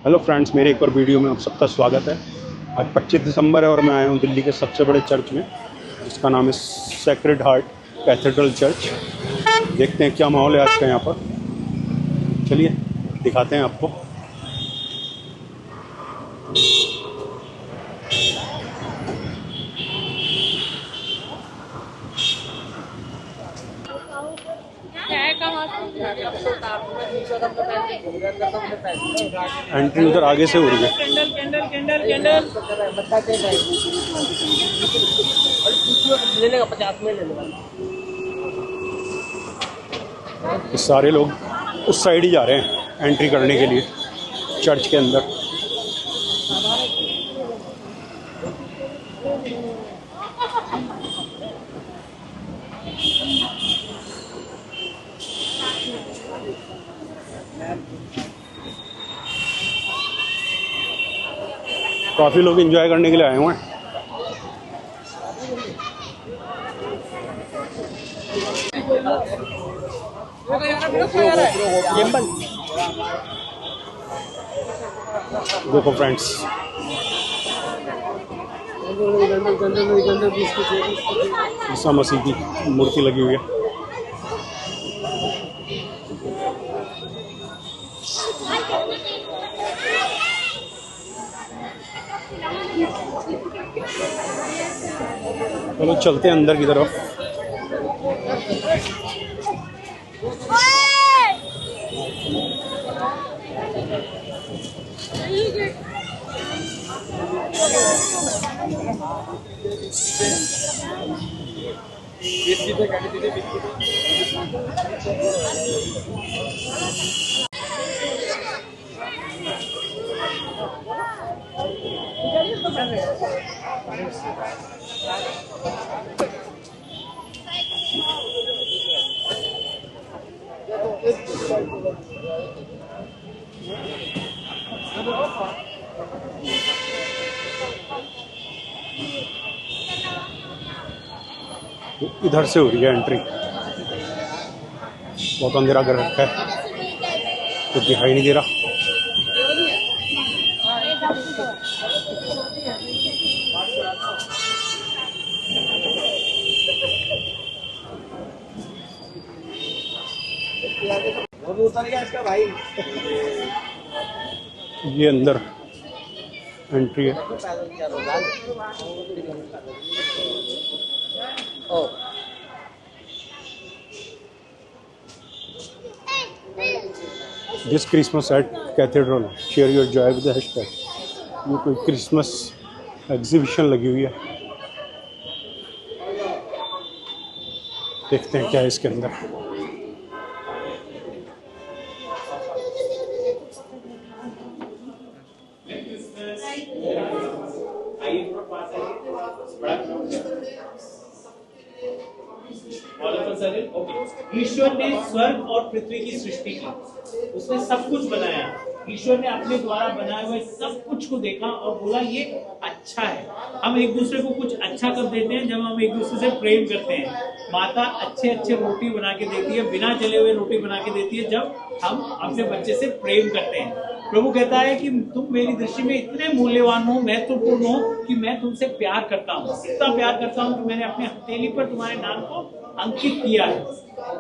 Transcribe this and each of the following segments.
Hello friends, मेरे एक और वीडियो में आप सबका स्वागत है। आज 25 दिसंबर है और मैं आया हूँ दिल्ली के सबसे बड़े चर्च में, जिसका नाम है सेक्रेड हार्ट कैथेड्रल चर्च। देखते हैं क्या माहौल है आज का यहाँ पर। चलिए दिखाते हैं आपको। एंट्री उधर आगे से हो रही है। सारे लोग उस साइड ही जा रहे हैं एंट्री करने के लिए चर्च के अंदर। काफ़ी लोग एंजॉय करने के लिए आए हुए हैं। देखो फ्रेंड्स, ईसा मसीह की मूर्ति लगी हुई है। चलो चलते हैं अंदर की तरफ। इधर से हो रही है एंट्री। बहुत अंधेरा कर रखा है, कुछ दिखाई नहीं दे रहा। ये अंदर एंट्री है। This Christmas at cathedral, share your joy with the hashtag. ये कोई क्रिसमस एग्जीबिशन लगी हुई है। देखते हैं क्या है इसके अंदर। ईश्वर ने स्वर्ग और पृथ्वी की सृष्टि की, उसने सब कुछ बनाया। ईश्वर ने अपने द्वारा बनाए हुए सब कुछ को देखा और बोला ये अच्छा है। हम एक दूसरे को कुछ अच्छा कब देते हैं? जब हम एक दूसरे से प्रेम करते हैं। माता अच्छे अच्छे रोटी बना के देती है, बिना जले हुए रोटी बना के देती है, जब हम अपने बच्चे से प्रेम करते हैं। प्रभु कहता है कि तुम मेरी दृष्टि में इतने मूल्यवान हो, महत्वपूर्ण हो कि मैं तुमसे प्यार करता हूँ। इतना प्यार करता हूँ कि मैंने अपने हथेली पर तुम्हारे नाम को अंकित किया है।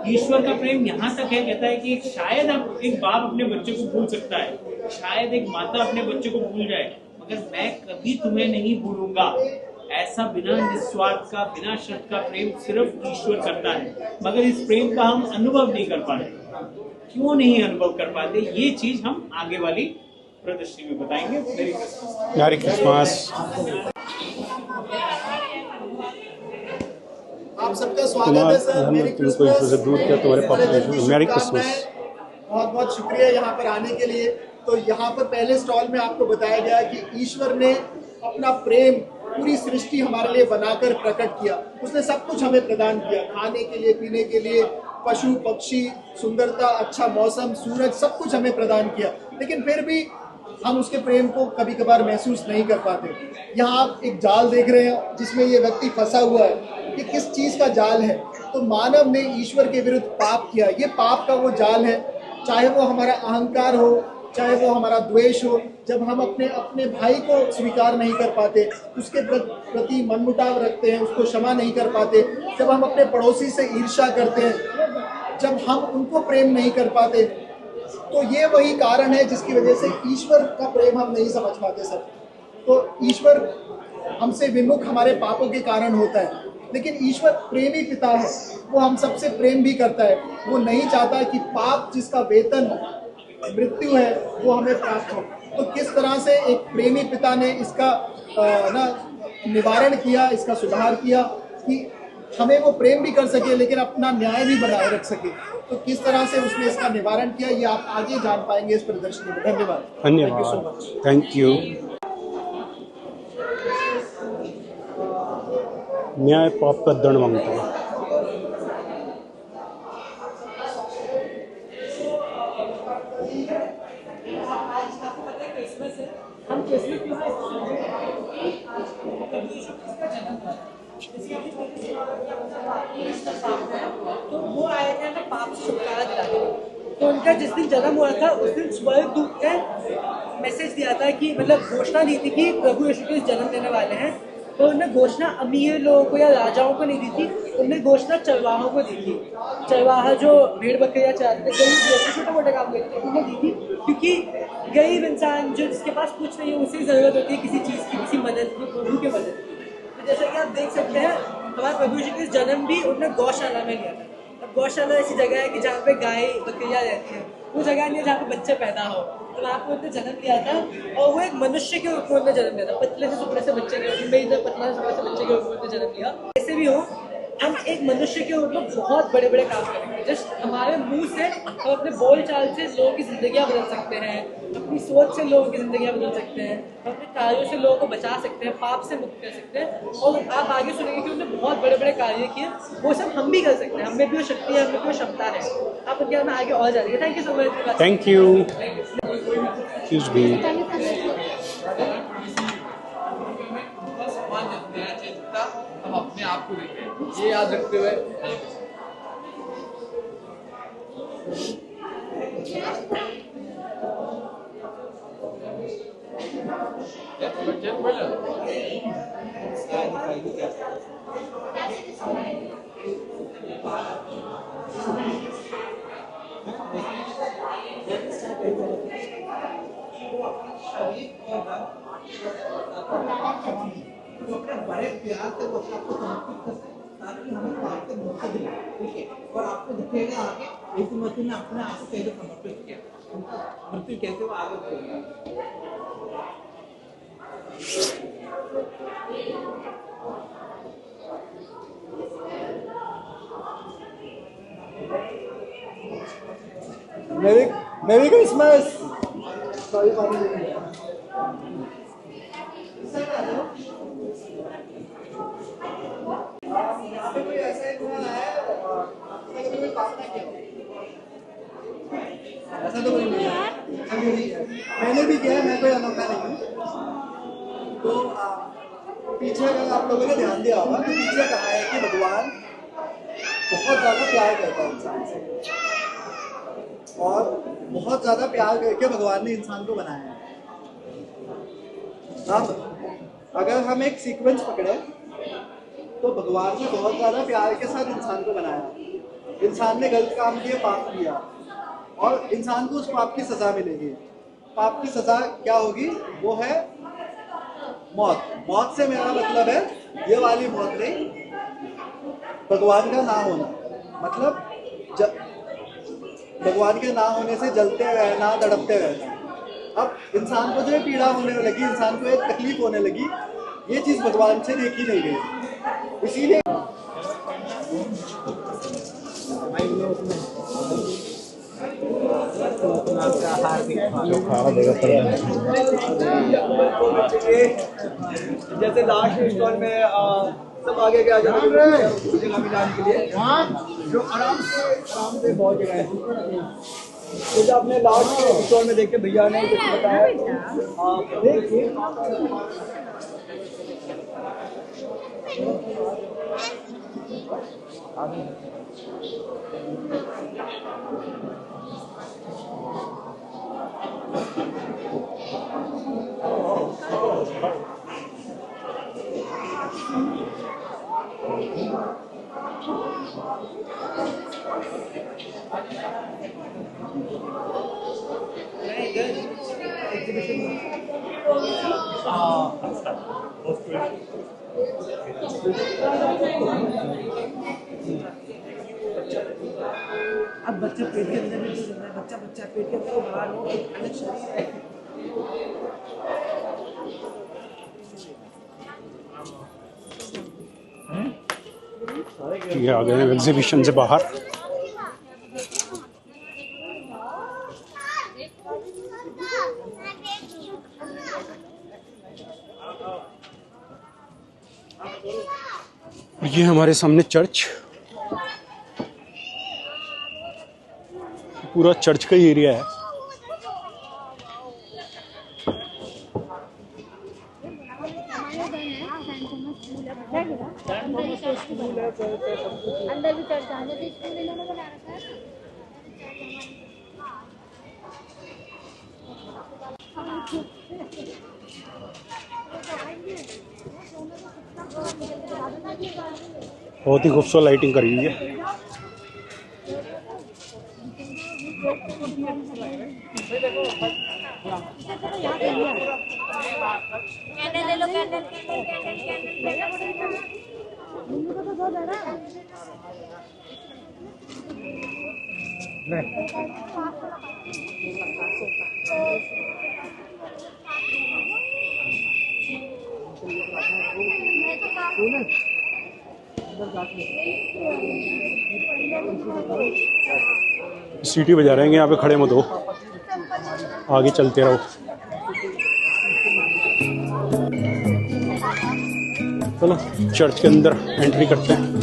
ईश्वर का प्रेम यहाँ तक है, कहता है कि शायद अब एक बाप अपने बच्चे को भूल सकता है, शायद एक माता अपने बच्चे को भूल जाए, मगर मैं कभी तुम्हें नहीं भूलूंगा। ऐसा बिना निस्वार्थ का, बिना शर्त का प्रेम सिर्फ ईश्वर करता है। मगर इस प्रेम का हम अनुभव नहीं कर पाते। क्यों नहीं अनुभव कर पाते? ये चीज हम आगे वाली प्रदर्शनी में बताएंगे। Merry Christmas. आप सबका स्वागत है सर। मेरी क्रिसमस। Merry Christmas. बहुत बहुत शुक्रिया यहाँ पर आने के लिए। तो यहाँ पर पहले स्टॉल में आपको बताया गया कि ईश्वर ने अपना प्रेम पूरी सृष्टि हमारे लिए बनाकर प्रकट किया। उसने सब कुछ हमें प्रदान किया, खाने के लिए, पीने के लिए, पशु पक्षी, सुंदरता, अच्छा मौसम, सूरज, सब कुछ हमें प्रदान किया। लेकिन फिर भी हम उसके प्रेम को कभी कभार महसूस नहीं कर पाते। यहाँ आप एक जाल देख रहे हैं जिसमें ये व्यक्ति फंसा हुआ है। ये किस चीज़ का जाल है? तो मानव ने ईश्वर के विरुद्ध पाप किया। ये पाप का वो जाल है, चाहे वो हमारा अहंकार हो, चाहे वो हमारा द्वेष हो, जब हम अपने अपने भाई को स्वीकार नहीं कर पाते, उसके प्रति मनमुटाव रखते हैं, उसको क्षमा नहीं कर पाते, जब हम अपने पड़ोसी से ईर्ष्या करते हैं, जब हम उनको प्रेम नहीं कर पाते, तो ये वही कारण है जिसकी वजह से ईश्वर का प्रेम हम नहीं समझ पाते सर। तो ईश्वर हमसे विमुख हमारे पापों के कारण होता है, लेकिन ईश्वर प्रेमी पिता है, वो हम सबसे प्रेम भी करता है। वो नहीं चाहता कि पाप जिसका वेतन मृत्यु है वो हमें प्राप्त हो। तो किस तरह से एक प्रेमी पिता ने इसका निवारण किया, इसका सुधार किया कि हमें वो प्रेम भी कर सके लेकिन अपना न्याय भी बनाए रख सके। तो किस तरह से उसने इसका निवारण किया, ये आप आगे जान पाएंगे इस प्रदर्शनी में। धन्यवाद। धन्यवाद, थैंक यू। न्याय पाप का दंड मांगता है। हम क्रिसमस तो वो आए थे हमें पाप से छुटकारा दिलाने। तो उनका जिस दिन जन्म हुआ था उस दिन स्वर्गदूत ने मैसेज दिया था कि मतलब घोषणा दी थी कि प्रभु यीशु क्रिस्त जन्म लेने वाले हैं। तो उन्होंने घोषणा अमीर लोगों को या राजाओं को नहीं दी थी, उन्होंने घोषणा चरवाहों को दी थी। चरवाहा जो भेड़ बकरियाँ चराते थे, गरीब छोटे मोटे काम करते थे, उन्हें दी थी, क्योंकि गरीब इंसान जो जिसके पास कुछ नहीं है उसे ज़रूरत होती है किसी चीज़ की, किसी मदद की, प्रभु की मदद की। तो जैसा कि आप देख सकते हैं हमारे प्रभु यीशु क्रिस्त जन्म भी उन्होंने गौशाला में लिया था। अब गौशाला ऐसी जगह है कि जहाँ पे गाय बकरियाँ रहती हैं, वो जगह नहीं है जहाँ पे बच्चे पैदा हो। तो वहाँ पे उन्होंने जन्म लिया था और वो एक मनुष्य के रूप में उन्होंने जन्म लिया था, पतले से सुपड़े से बच्चे के रूप में, मेरी तरह पतला से सुपड़े से बच्चे के रूप में उन्होंने जन्म लिया। ऐसे भी हो हम एक मनुष्य के रूप में बहुत बड़े बड़े काम करेंगे। जस्ट हमारे मुंह से हम अपने बोल चाल से लोगों की जिंदगियाँ बदल सकते हैं, अपनी सोच से लोगों की जिंदगियाँ बदल सकते हैं, अपने कार्यों से लोगों को बचा सकते हैं, पाप से मुक्त कर सकते हैं। और आप आगे सुनेंगे कि उन्होंने बहुत बड़े बड़े कार्य किए, वो सब हम भी कर सकते हैं। हमें भी वो शक्ति है, हमें भी वो क्षमता है। आप उनके में आगे और जाएंगे। Thank you so much. Thank you. Excuse me. हम अपने आप को देखें, ये याद रखते हुए बड़े प्यार से बस आपको समर्पित कर सकते ताकि हमें पाप से मुक्ति मिले, ठीक है। और आपको दिखेगा आगे यीशु मसीह ने अपने आप को कैसे समर्पित किया, मृत्यु कैसे वो आगे बढ़ेगा। मेरी क्रिसमस। यहाँ पे कोई ऐसा इंसान है जिसने कभी पाप नहीं किया? ऐसा तो कोई नहीं है। मैंने भी किया, मैं कोई अनोखा नहीं हूँ। तो पीछे अगर आप लोगों ने ध्यान दिया होगा तो पीछे कहा है कि भगवान बहुत ज़्यादा प्यार करता है इंसान से, और बहुत ज़्यादा प्यार करके भगवान ने इंसान को बनाया है। अब अगर हम एक सीक्वेंस पकड़े तो भगवान ने बहुत ज़्यादा प्यार के साथ इंसान को बनाया। इंसान ने गलत काम किए, पाप किया, और इंसान को उस पाप की सज़ा मिलेगी। पाप की सज़ा क्या होगी? वो है मौत। मौत से मेरा मतलब है ये वाली मौत नहीं, भगवान का ना होना। मतलब भगवान के ना होने से जलते रहना, तड़पते रहना। अब इंसान को जो ये पीड़ा होने लगी, इंसान को एक तकलीफ होने लगी, ये चीज़ भगवान से देखी नहीं गई। इसीलिए जैसे लास्ट स्टॉल में सब आगे के आ जाते हैं जगह मिलाने के लिए, जो आराम से बहुत जगह है। तो जो आपने लास्ट स्टॉल में देखे भैया ने कुछ बताया, देखिए अब बच्चा पेट के अंदर भी तो रहता है, बच्चा बच्चा पेट के अंदर बाहर हो, एक अलग शरीर है। ये आ गए हैं एग्जीबिशन से बाहर। ये हमारे सामने चर्च, पूरा चर्च का ही एरिया है। अंदर भी चर्च आने तो स्कूल इन्होंने बना रखा है। बहुत ही खूबसूरत लाइटिंग करी हुई है। कैंडल ले लो, कैंडल मम्मी को तो दो जरा। सीटी बजा रहे हैं, यहाँ पे खड़े मत हो, आगे चलते रहो। चलो चर्च के अंदर एंट्री करते हैं।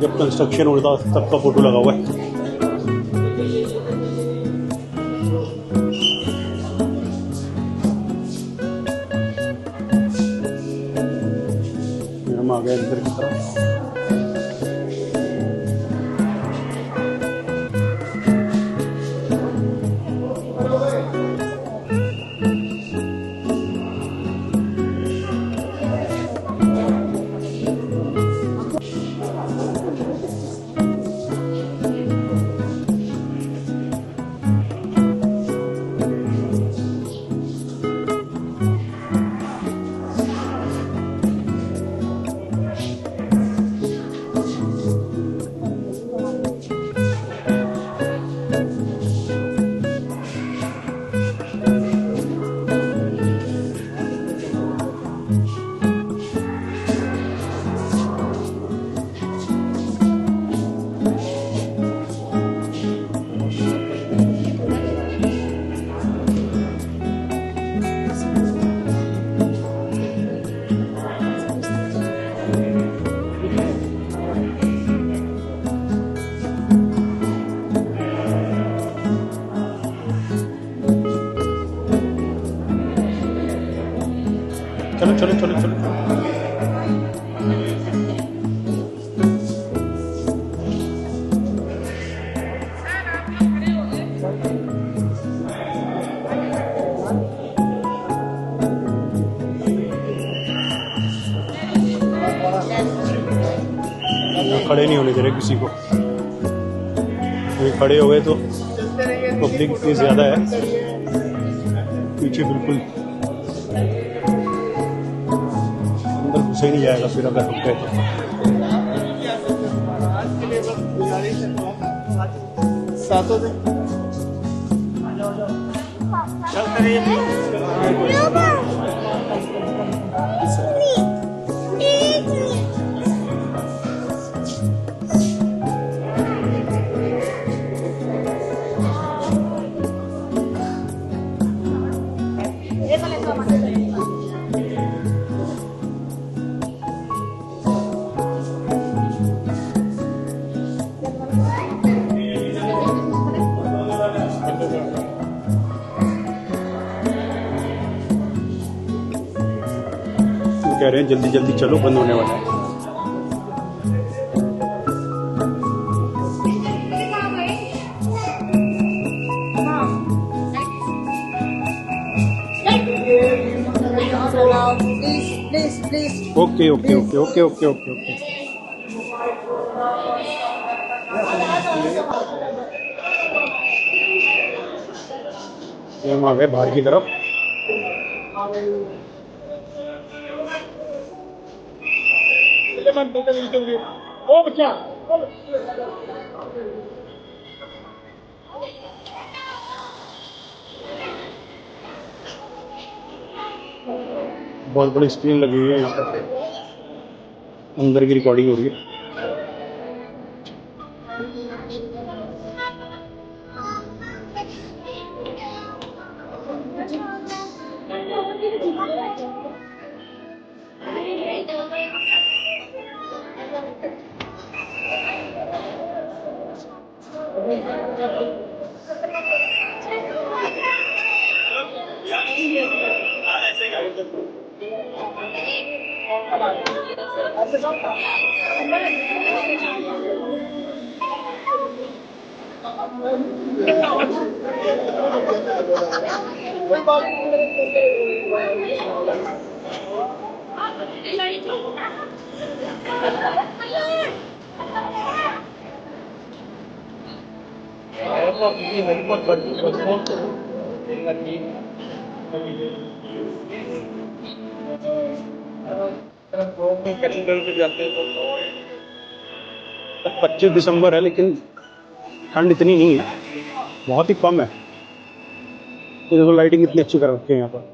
जब कंस्ट्रक्शन हो रहा था तब का फोटो लगा हुआ है। हम आ गए अंदर की तरफ। चलो चलो चलो चलो। खड़े नहीं होने दे रहे किसी को, खड़े हो गए तो पब्लिक इतनी ज़्यादा है, पीछे बिल्कुल अंदर घुसे ही नहीं जाएगा फिर अगर रुक गए तो। सातों दिन कह रहे हैं जल्दी जल्दी चलो, बंद होने वाला है। Please okay okay okay okay okay okay okay. ये हम आ गए बाहर की तरफ। बहुत बड़ी स्क्रीन लगी हुई है यहाँ पर, अंदर की रिकॉर्डिंग हो रही है। तक 25 दिसंबर है, लेकिन ठंड इतनी नहीं है, बहुत ही कम है। ये देखो लाइटिंग इतनी अच्छी कर रखी है यहाँ पर।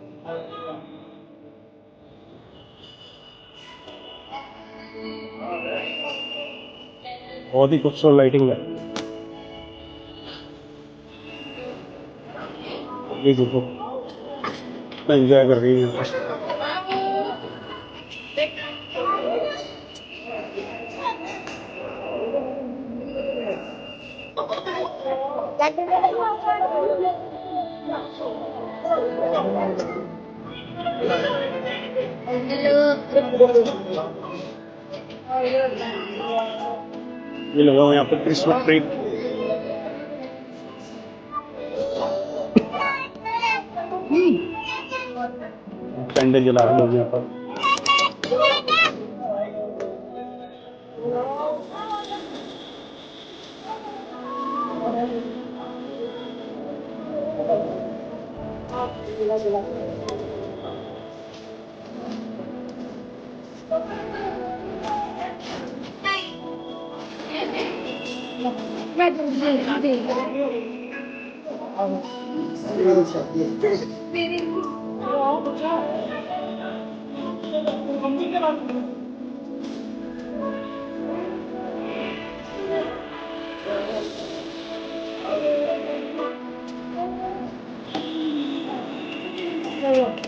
बहुत ही खूबसूरत लाइटिंग है। ये देखो एंजॉय कर रही है यहाँ पर। ये लगा हुआ यहाँ पर क्रिसमस ट्री। कैंडल जला रहे लोग यहाँ पर।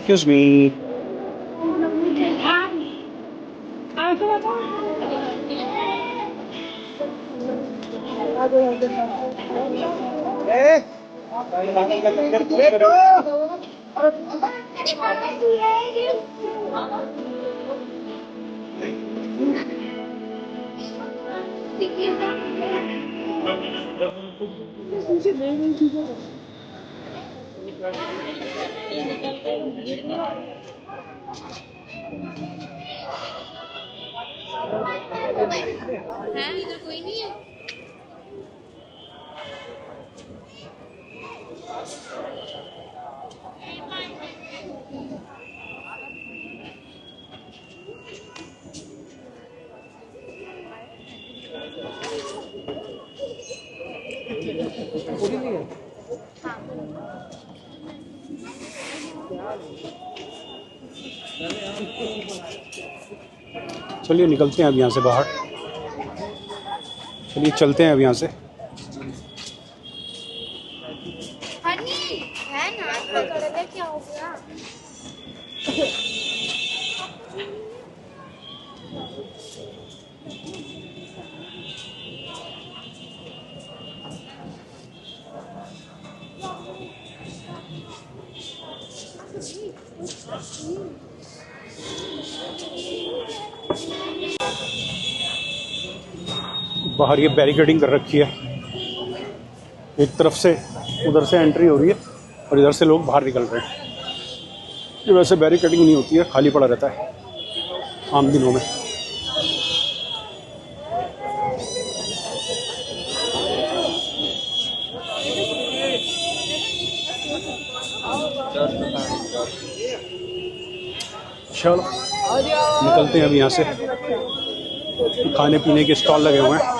Excuse me. है इधर कोई नहीं है। चलिए निकलते हैं अब यहाँ से बाहर। चलिए चलते हैं अब यहाँ से। हनी है ना, पकड़ ले, क्या हो गया? बाहर ये बैरिकेडिंग कर रखी है, एक तरफ से उधर से एंट्री हो रही है और इधर से लोग बाहर निकल रहे हैं। ये वैसे बैरिकेडिंग नहीं होती है, खाली पड़ा रहता है आम दिनों में। चलो निकलते हैं अब यहाँ से। खाने पीने के स्टॉल लगे हुए हैं।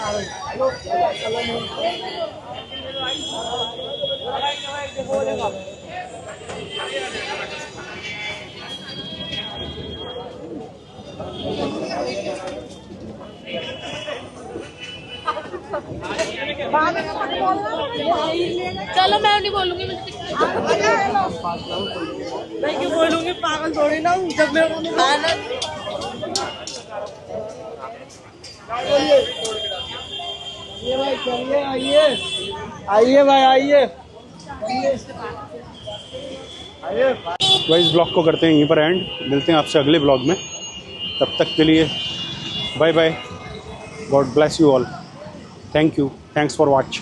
चलो मैं नहीं बोलूंगी, मैं क्यों बोलूंगी, पागल थोड़ी ना हूँ। जब मैं खाना आइए भाई, चलिए, आइए आइए भाई, आइए आइए। भाई इस ब्लॉग को करते हैं यहीं पर एंड। मिलते हैं आपसे अगले ब्लॉग में, तब तक के लिए bye bye. God bless you all. Thank you, thanks for watch.